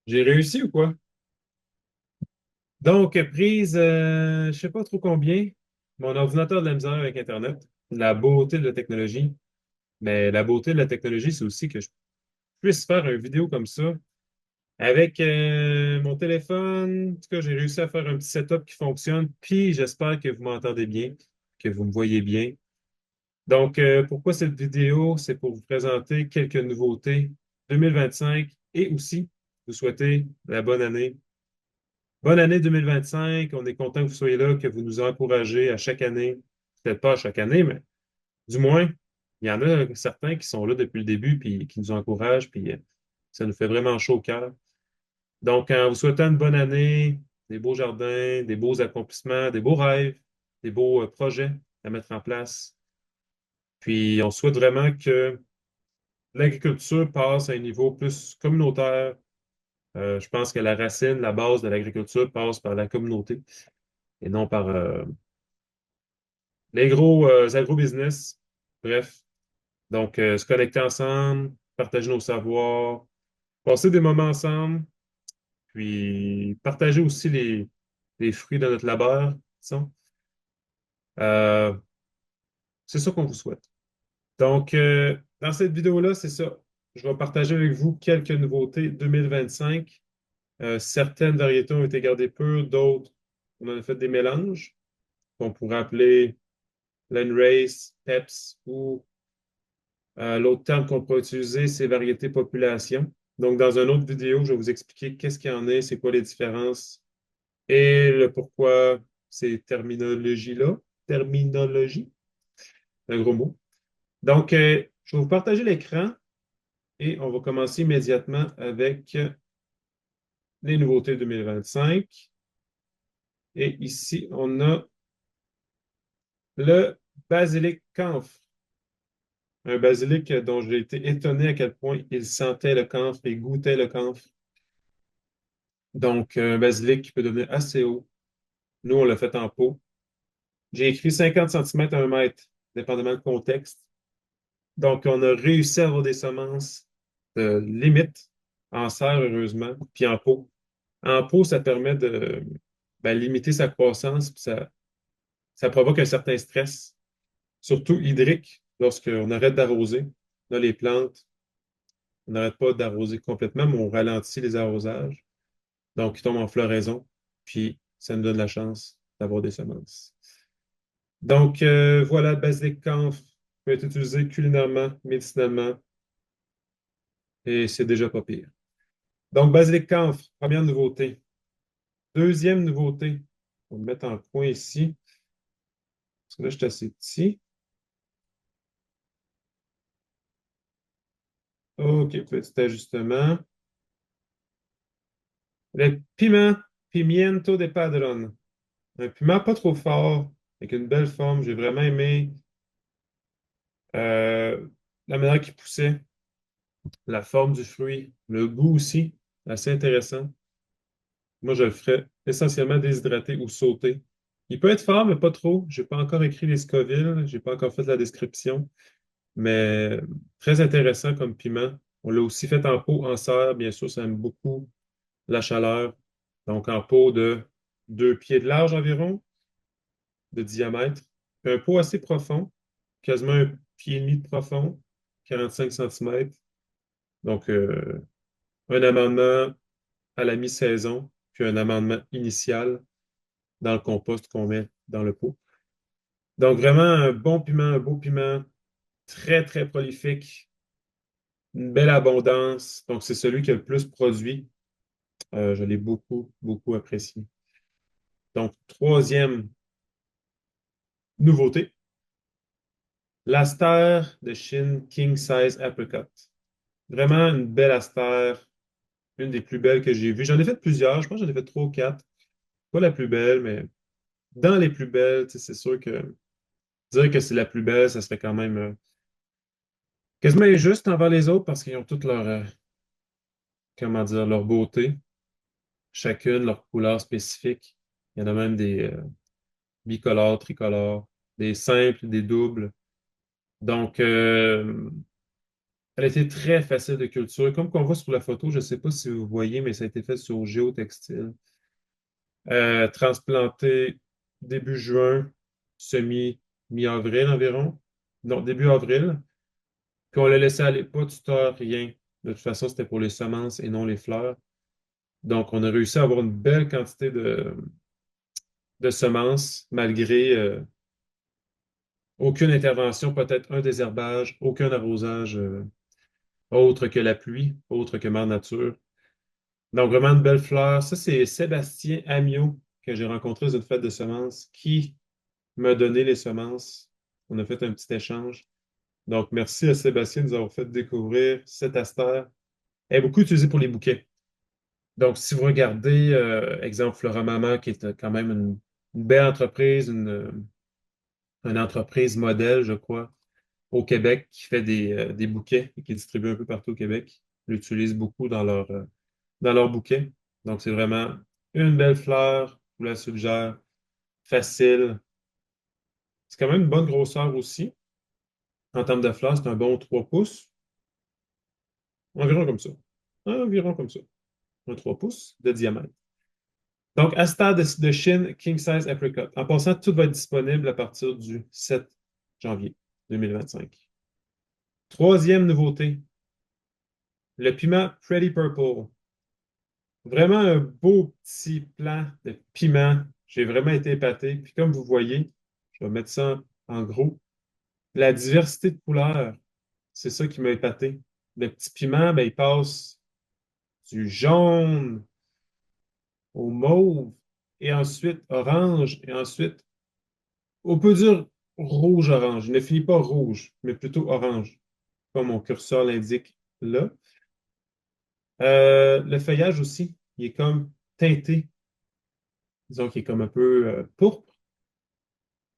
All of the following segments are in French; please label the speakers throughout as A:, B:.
A: J'ai réussi ou quoi? Donc, prise, je sais pas trop combien. Mon ordinateur a de la misère avec Internet. La beauté de la technologie. Mais la beauté de la technologie, c'est aussi que je puisse faire une vidéo comme ça avec mon téléphone. En tout cas, j'ai réussi à faire un petit setup qui fonctionne. Puis, j'espère que vous m'entendez bien, que vous me voyez bien. Donc, pourquoi cette vidéo? C'est pour vous présenter quelques nouveautés 2025 et aussi vous souhaiter la bonne année. Bonne année 2025. On est content que vous soyez là, que vous nous encouragez à chaque année. Peut-être pas à chaque année, mais du moins, il y en a certains qui sont là depuis le début puis qui nous encouragent, puis ça nous fait vraiment chaud au cœur. Donc, en vous souhaitant une bonne année, des beaux jardins, des beaux accomplissements, des beaux rêves, des beaux projets à mettre en place. Puis, on souhaite vraiment que l'agriculture passe à un niveau plus communautaire. Je pense que la racine, la base de l'agriculture passe par la communauté et non par les gros agro-business. Bref, donc se connecter ensemble, partager nos savoirs, passer des moments ensemble, puis partager aussi les fruits de notre labeur. Disons. Euh, c'est ça qu'on vous souhaite. Donc, dans cette vidéo-là, c'est ça. Je vais partager avec vous quelques nouveautés 2025. Certaines variétés ont été gardées pures, d'autres, on en a fait des mélanges qu'on pourrait appeler Landrace, PEPS ou l'autre terme qu'on pourrait utiliser, c'est variété population. Donc, dans une autre vidéo, je vais vous expliquer qu'est-ce qu'il y en est, c'est quoi les différences et le pourquoi ces terminologies-là. Terminologie, un gros mot. Donc, je vais vous partager l'écran et on va commencer immédiatement avec les nouveautés 2025. Et ici, on a le basilic camphre. Un basilic dont j'ai été étonné à quel point il sentait le camphre et goûtait le camphre. Donc, un basilic qui peut devenir assez haut. Nous, on l'a fait en pot. J'ai écrit 50 centimètres à 1 mètre, dépendamment du contexte. Donc, on a réussi à avoir des semences de limite en serre, heureusement, puis en pot. En pot, ça permet de limiter sa croissance, puis ça provoque un certain stress, surtout hydrique, lorsqu'on arrête d'arroser. Là, les plantes, on n'arrête pas d'arroser complètement, mais on ralentit les arrosages. Donc, ils tombent en floraison, puis ça nous donne la chance d'avoir des semences. Donc, voilà, le basilic camphre peut être utilisé culinairement, médicinalement, et c'est déjà pas pire. Donc, basilic camphre, première nouveauté. Deuxième nouveauté, on va le mettre en coin ici, parce que là, je suis assez petit. OK, petit ajustement. Le piment, pimiento de padrone. Un piment pas trop fort, avec une belle forme. J'ai vraiment aimé euh, la manière qu'il poussait, la forme du fruit, le goût aussi, assez intéressant. Moi, je le ferais essentiellement déshydraté ou sauté. Il peut être fort, mais pas trop. J'ai pas encore écrit les Scoville, j'ai pas encore fait la description, mais très intéressant comme piment. On l'a aussi fait en pot, en serre, bien sûr, ça aime beaucoup la chaleur. Donc, en pot de 2 pieds de large environ, de diamètre. Un pot assez profond, quasiment 1 pied et demi de profond, 45 centimètres. Donc, un amendement à la mi-saison, puis un amendement initial dans le compost qu'on met dans le pot. Donc, vraiment un bon piment, un beau piment, très, très prolifique, une belle abondance. Donc, c'est celui qui a le plus produit. Je l'ai beaucoup, beaucoup apprécié. Donc, troisième nouveauté, l'astère de Chine King Size Apricot. Vraiment une belle astère, une des plus belles que j'ai vues. J'en ai fait plusieurs, je pense que j'en ai fait trois ou quatre. Pas la plus belle, mais dans les plus belles, tu sais, c'est sûr que dire que c'est la plus belle, ça serait quand même quasiment injuste envers les autres parce qu'ils ont toutes leur, comment dire, leur beauté, chacune leur couleur spécifique. Il y en a même des bicolores, tricolores, des simples, des doubles. Donc, Elle a été très facile de culture. Comme qu'on voit sur la photo, je ne sais pas si vous voyez, mais ça a été fait sur géotextile. Transplanté début juin, mi-avril environ. Non, début avril. Puis on l'a laissé aller, pas de tuteur, rien. De toute façon, c'était pour les semences et non les fleurs. Donc, on a réussi à avoir une belle quantité de semences, malgré aucune intervention, peut-être un désherbage, aucun arrosage autre que la pluie, autre que Mère Nature. Donc, vraiment une belle fleur. Ça, c'est Sébastien Amiot que j'ai rencontré dans une fête de semences qui m'a donné les semences. On a fait un petit échange. Donc, merci à Sébastien de nous avoir fait découvrir cette astère. Elle est beaucoup utilisée pour les bouquets. Donc, si vous regardez, exemple, Floramama, qui est quand même une belle entreprise, une entreprise modèle, je crois, au Québec, qui fait des bouquets et qui distribue un peu partout au Québec. Ils l'utilisent beaucoup dans leurs bouquets. Donc, c'est vraiment une belle fleur. Je vous la suggère. Facile. C'est quand même une bonne grosseur aussi. En termes de fleurs, c'est un bon 3 pouces. Environ comme ça. Environ comme ça. Un 3 pouces de diamètre. Donc, Astar de Chine King Size Apricot. En passant, tout va être disponible à partir du 7 janvier 2025. Troisième nouveauté, le piment Pretty Purple. Vraiment un beau petit plant de piment. J'ai vraiment été épaté. Puis comme vous voyez, je vais mettre ça en gros. La diversité de couleurs, c'est ça qui m'a épaté. Le petit piment, ben, il passe du jaune au mauve, et ensuite orange, et ensuite, on peut dire rouge-orange. Il ne finit pas rouge, mais plutôt orange, comme mon curseur l'indique là. Le feuillage aussi, il est comme teinté, disons qu'il est comme un peu pourpre,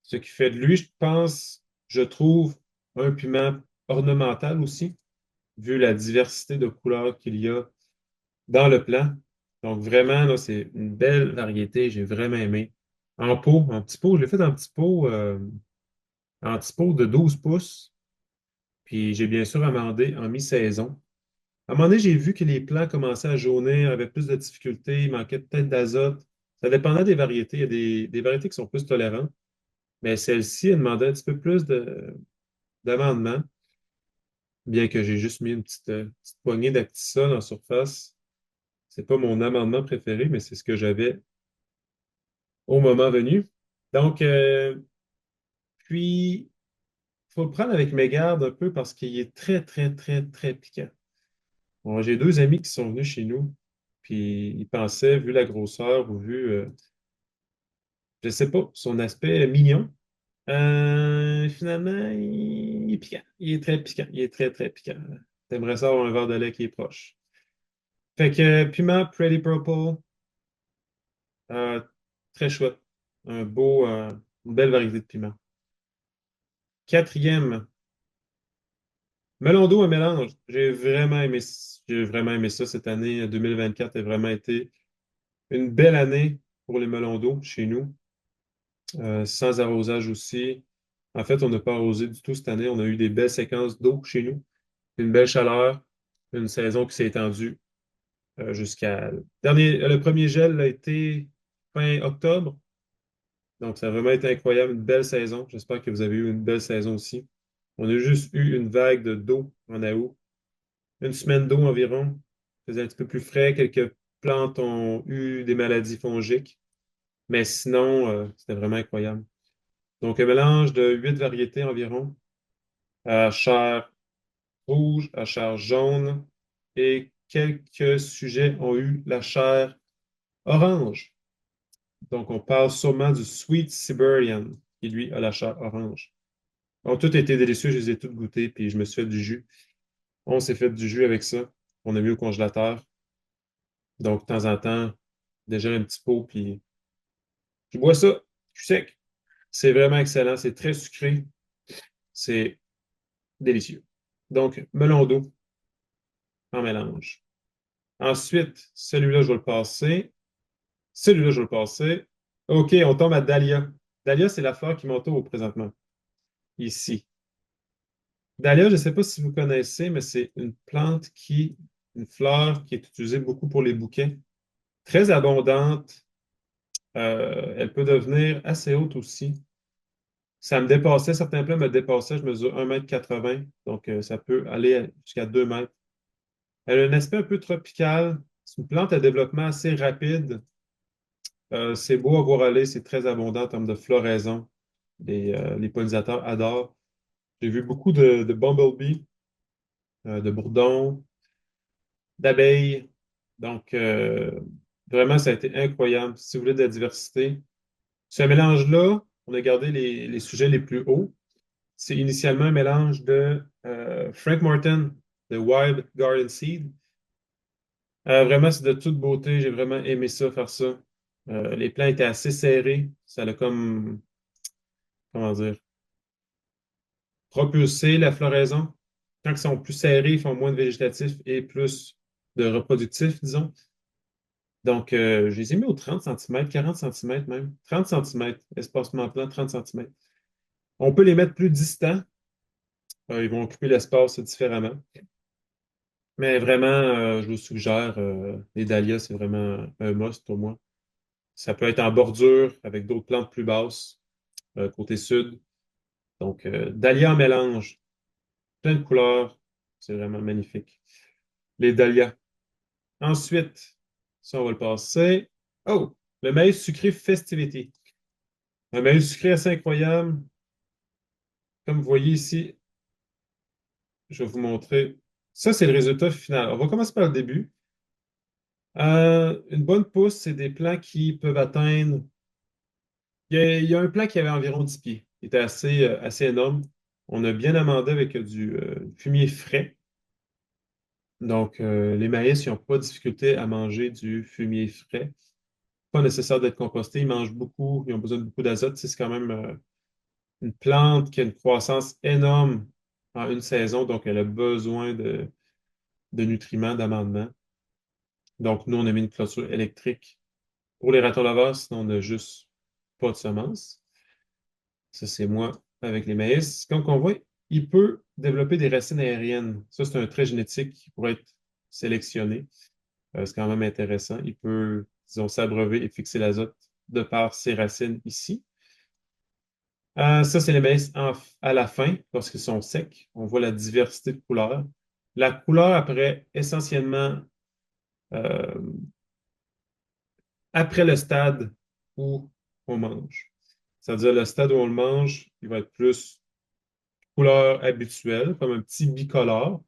A: ce qui fait de lui, je pense, je trouve, un piment ornemental aussi, vu la diversité de couleurs qu'il y a dans le plant. Donc vraiment, là, c'est une belle variété, j'ai vraiment aimé. En petit pot, je l'ai fait en petit pot de 12 pouces, puis j'ai bien sûr amendé en mi-saison. À un moment donné, j'ai vu que les plants commençaient à jaunir, avaient plus de difficultés, il manquait peut-être d'azote. Ça dépendait des variétés. Il y a des variétés qui sont plus tolérantes, mais celle-ci, elle demandait un petit peu plus d'amendement, bien que j'ai juste mis une petite poignée d'actisol en surface. C'est pas mon amendement préféré, mais c'est ce que j'avais au moment venu. Donc, puis, il faut le prendre avec mes gardes un peu parce qu'il est très, très, très, très piquant. Bon, j'ai deux amis qui sont venus chez nous, puis ils pensaient, vu la grosseur ou vu, je sais pas, son aspect mignon, finalement, il est piquant. Il est très piquant. Il est très, très piquant. T'aimerais ça avoir un verre de lait qui est proche. Fait que piment Pretty Purple, euh, très chouette. Une belle variété de piment. Quatrième, melon d'eau et mélange. J'ai vraiment aimé ça cette année. 2024 a vraiment été une belle année pour les melons d'eau chez nous. Sans arrosage aussi. En fait, on n'a pas arrosé du tout cette année. On a eu des belles séquences d'eau chez nous. Une belle chaleur. Une saison qui s'est étendue jusqu'à... Le premier gel a été fin octobre. Donc, ça a vraiment été incroyable. Une belle saison. J'espère que vous avez eu une belle saison aussi. On a juste eu une vague d'eau en août. Une semaine d'eau environ. Il faisait un petit peu plus frais. Quelques plantes ont eu des maladies fongiques. Mais sinon, c'était vraiment incroyable. Donc, un mélange de 8 variétés environ, à chair rouge, à chair jaune, et quelques sujets ont eu la chair orange. Donc, on parle sûrement du Sweet Siberian, qui lui a la chair orange. Donc, tout était délicieux, je les ai toutes goûtées, puis je me suis fait du jus. On s'est fait du jus avec ça. On a mis au congélateur. Donc, de temps en temps, déjà un petit pot, puis je bois ça, je suis sec. C'est vraiment excellent, c'est très sucré, c'est délicieux. Donc, melon d'eau en mélange. Ensuite, celui-là, je vais le passer. Celui-là, je vais le passer. OK, on tombe à Dahlia. Dahlia, c'est la fleur qui m'entoure présentement. Ici. Dahlia, je ne sais pas si vous connaissez, mais c'est une fleur qui est utilisée beaucoup pour les bouquets. Très abondante. Elle peut devenir assez haute aussi. Ça me dépassait, certains plants me dépassaient, je mesure 1,80 m, donc ça peut aller jusqu'à 2 mètres. Elle a un aspect un peu tropical. C'est une plante à développement assez rapide. C'est beau à voir aller, c'est très abondant en termes de floraison. Les pollinisateurs adorent. J'ai vu beaucoup de bumblebees, de bourdons, d'abeilles. Donc, vraiment, ça a été incroyable. Si vous voulez de la diversité, ce mélange-là, on a gardé les sujets les plus hauts. C'est initialement un mélange de Frank Morton, de Wild Garden Seed. Vraiment, c'est de toute beauté. J'ai vraiment aimé ça, faire ça. Les plants étaient assez serrés. Ça a comme, comment dire, propulsé la floraison. Quand ils sont plus serrés, ils font moins de végétatif et plus de reproductif, disons. Donc, je les ai mis aux 30 cm, 40 cm même. 30 cm, espacement plant, 30 cm. On peut les mettre plus distants. Ils vont occuper l'espace différemment. Mais vraiment, je vous suggère, les dahlias, c'est vraiment un must pour moi. Ça peut être en bordure avec d'autres plantes plus basses, côté sud. Donc, dahlia en mélange, plein de couleurs. C'est vraiment magnifique. Les dahlias. Ensuite, ça, on va le passer. Oh, le maïs sucré Festivity. Un maïs sucré assez incroyable. Comme vous voyez ici, je vais vous montrer. Ça, c'est le résultat final. On va commencer par le début. Une bonne pousse, c'est des plants qui peuvent atteindre. Il y a un plant qui avait environ 10 pieds. Il était assez énorme. On a bien amendé avec du fumier frais. Donc, les maïs, ils n'ont pas de difficulté à manger du fumier frais. Pas nécessaire d'être composté. Ils mangent beaucoup. Ils ont besoin de beaucoup d'azote. Tu sais, c'est quand même une plante qui a une croissance énorme en une saison. Donc, elle a besoin de nutriments, d'amendement. Donc, nous, on a mis une clôture électrique pour les ratons laveurs. Sinon, on n'a juste pas de semences. Ça, c'est moi avec les maïs. Comme on voit, il peut développer des racines aériennes. Ça, c'est un trait génétique qui pourrait être sélectionné. C'est quand même intéressant. Il peut, disons, s'abreuver et fixer l'azote de par ses racines ici. Ça, c'est les maïs à la fin, lorsqu'ils sont secs. On voit la diversité de couleurs. La couleur apparaît essentiellement euh, après le stade où on mange. C'est-à-dire le stade où on le mange, il va être plus couleur habituelle, comme un petit bicolore,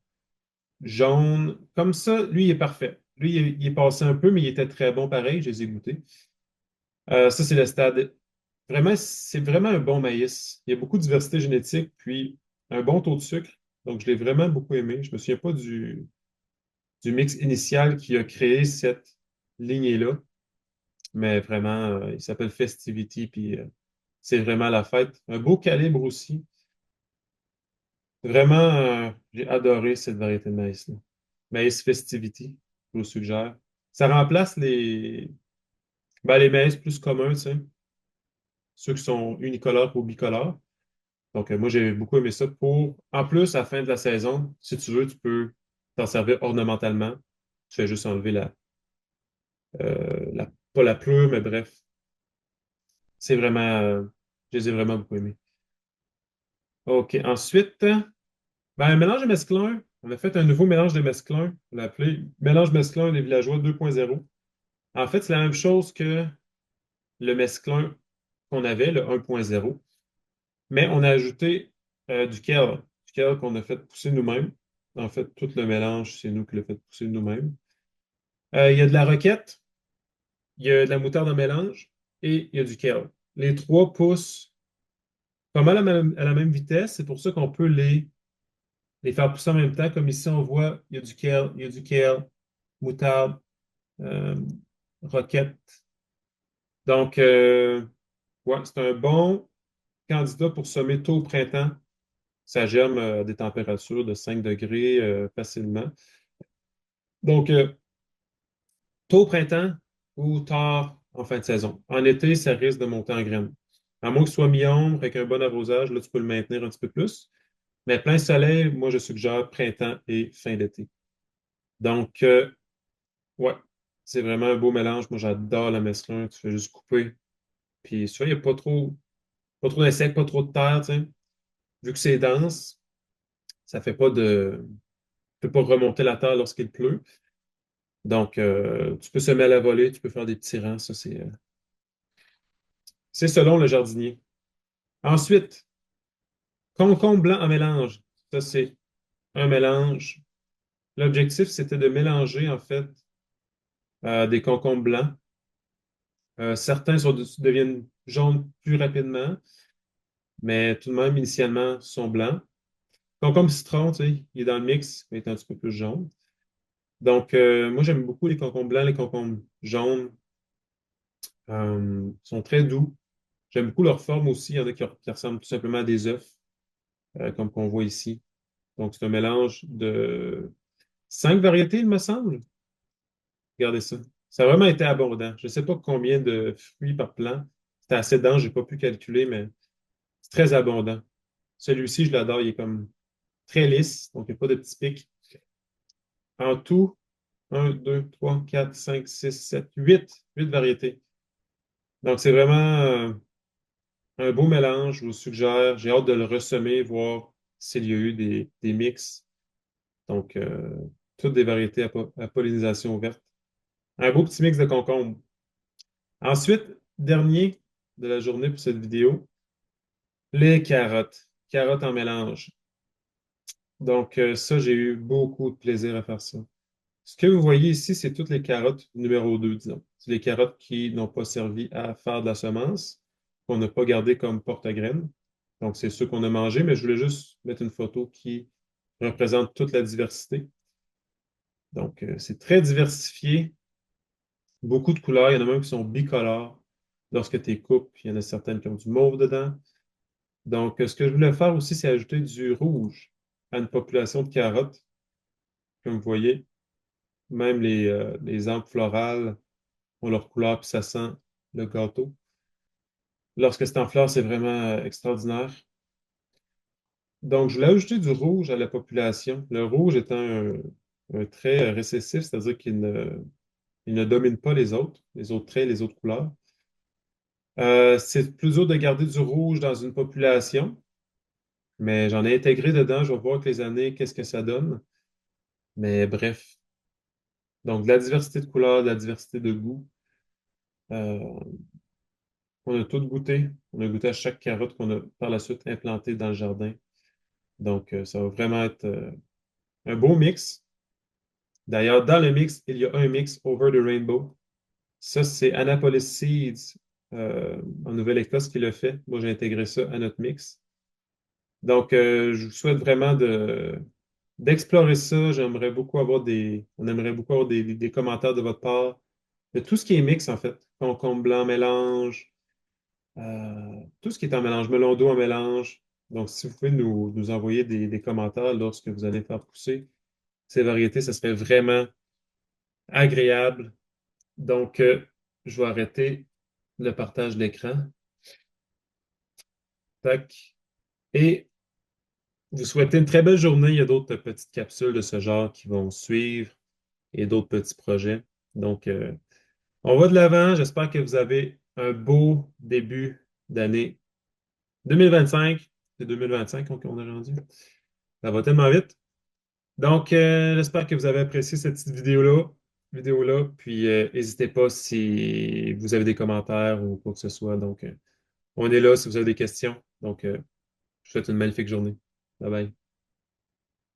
A: jaune. Comme ça, lui, il est parfait. Lui, il est passé un peu, mais il était très bon pareil. Je les ai goûtés. Ça, c'est le stade. Vraiment, c'est vraiment un bon maïs. Il y a beaucoup de diversité génétique, puis un bon taux de sucre. Donc, je l'ai vraiment beaucoup aimé. Je me souviens pas du mix initial qui a créé cette lignée-là, mais vraiment, il s'appelle Festivity, puis c'est vraiment la fête. Un beau calibre aussi. Vraiment, j'ai adoré cette variété de maïs-là. Maïs Festivity, je vous suggère. Ça remplace les maïs plus communs, tu sais, ceux qui sont unicolores ou bicolores. Donc, moi, j'ai beaucoup aimé ça pour, en plus, à la fin de la saison, si tu veux, tu peux t'en servir ornementalement. Tu fais juste enlever pas la plume, mais bref, c'est vraiment, je les ai vraiment beaucoup aimés. OK, ensuite, ben, un mélange de mesclun. On a fait un nouveau mélange de mesclun. On l'a appelé mélange mesclun des villageois 2.0. En fait, c'est la même chose que le mesclun qu'on avait, le 1.0, mais on a ajouté du kale qu'on a fait pousser nous-mêmes. En fait, tout le mélange, c'est nous qui l'avons fait pousser nous-mêmes. Il y a de la roquette, il y a de la moutarde en mélange et il y a du kale. Les trois poussent pas mal à la même vitesse. C'est pour ça qu'on peut les faire pousser en même temps. Comme ici, on voit, il y a du kale, moutarde, euh, roquette. Donc, ouais, c'est un bon candidat pour semer tôt au printemps. Ça germe à des températures de 5 degrés facilement. Donc, tôt au printemps ou tard en fin de saison. En été, ça risque de monter en graines. À moins que ce soit mi-ombre avec un bon arrosage, là, tu peux le maintenir un petit peu plus. Mais plein soleil, moi, je suggère printemps et fin d'été. Donc, ouais, c'est vraiment un beau mélange. Moi, j'adore la mesclun. Tu fais juste couper. Puis, ça, il n'y a pas trop d'insectes, pas trop de terre, tu sais. Vu que c'est dense, ça fait pas de. Tu peux pas remonter la terre lorsqu'il pleut. Donc, tu peux semer à la volée, tu peux faire des petits rangs. Ça, c'est selon le jardinier. Ensuite, concombre blanc en mélange. Ça, c'est un mélange. L'objectif, c'était de mélanger, en fait, des concombres blancs. Certains deviennent jaunes plus rapidement, mais tout de même, initialement, sont blancs. Concombre citron, tu sais, il est dans le mix, mais il est un petit peu plus jaune. Donc, moi, j'aime beaucoup les concombres blancs, les concombres jaunes. Sont très doux. J'aime beaucoup leur forme aussi. Il y en a qui ressemblent tout simplement à des œufs, comme qu'on voit ici. Donc, c'est un mélange de 5 variétés, il me semble. Regardez ça. Ça a vraiment été abondant. Je ne sais pas combien de fruits par plant. C'était assez dense, je n'ai pas pu calculer, mais c'est très abondant. Celui-ci, je l'adore. Il est comme très lisse, donc il n'y a pas de petits pics. En tout, 1, 2, 3, 4, 5, 6, 7, 8 variétés. Donc, c'est vraiment un beau mélange. Je vous suggère. J'ai hâte de le ressemer, voir s'il y a eu des mix. Donc, toutes des variétés à pollinisation ouverte. Un beau petit mix de concombres. Ensuite, dernier de la journée pour cette vidéo, les carottes. Carottes en mélange. Donc, ça, j'ai eu beaucoup de plaisir à faire ça. Ce que vous voyez ici, c'est toutes les carottes numéro 2, disons. C'est les carottes qui n'ont pas servi à faire de la semence, qu'on n'a pas gardé comme porte-graines. Donc, c'est ceux qu'on a mangés, mais je voulais juste mettre une photo qui représente toute la diversité. Donc, c'est très diversifié, beaucoup de couleurs. Il y en a même qui sont bicolores. Lorsque tu les coupes, il y en a certaines qui ont du mauve dedans. Donc, ce que je voulais faire aussi, c'est ajouter du rouge à une population de carottes. Comme vous voyez, même les ampes florales ont leur couleur, puis ça sent le gâteau. Lorsque c'est en fleurs, c'est vraiment extraordinaire. Donc, je voulais ajouter du rouge à la population. Le rouge étant un trait récessif, c'est-à-dire il ne domine pas les autres traits, les autres couleurs. C'est plus dur de garder du rouge dans une population, mais j'en ai intégré dedans. Je vais voir avec les années qu'est-ce que ça donne. Mais bref, donc de la diversité de couleurs, de la diversité de goûts. Euh, on a tout goûté. On a goûté à chaque carotte qu'on a par la suite implantée dans le jardin. Donc, ça va vraiment être un beau mix. D'ailleurs, dans le mix, il y a un mix Over the Rainbow. Ça, c'est Annapolis Seeds en Nouvelle-Écosse qui le fait. Moi, j'ai intégré ça à notre mix. Donc, je vous souhaite vraiment d'explorer ça. On aimerait beaucoup avoir des commentaires de votre part de tout ce qui est mix, en fait. Concombre blanc mélange, tout ce qui est en mélange, melon d'eau en mélange. Donc, si vous pouvez nous envoyer des commentaires lorsque vous allez faire pousser ces variétés, ça serait vraiment agréable. Donc, je vais arrêter le partage d'écran. Tac. Et vous souhaitez une très belle journée. Il y a d'autres petites capsules de ce genre qui vont suivre et d'autres petits projets. Donc, on va de l'avant. J'espère que vous avez un beau début d'année 2025. C'est 2025 qu'on a rendu. Ça va tellement vite. Donc, j'espère que vous avez apprécié cette petite vidéo-là. Puis, n'hésitez pas si vous avez des commentaires ou quoi que ce soit. Donc, on est là si vous avez des questions. Donc, je vous souhaite une magnifique journée. Bye bye.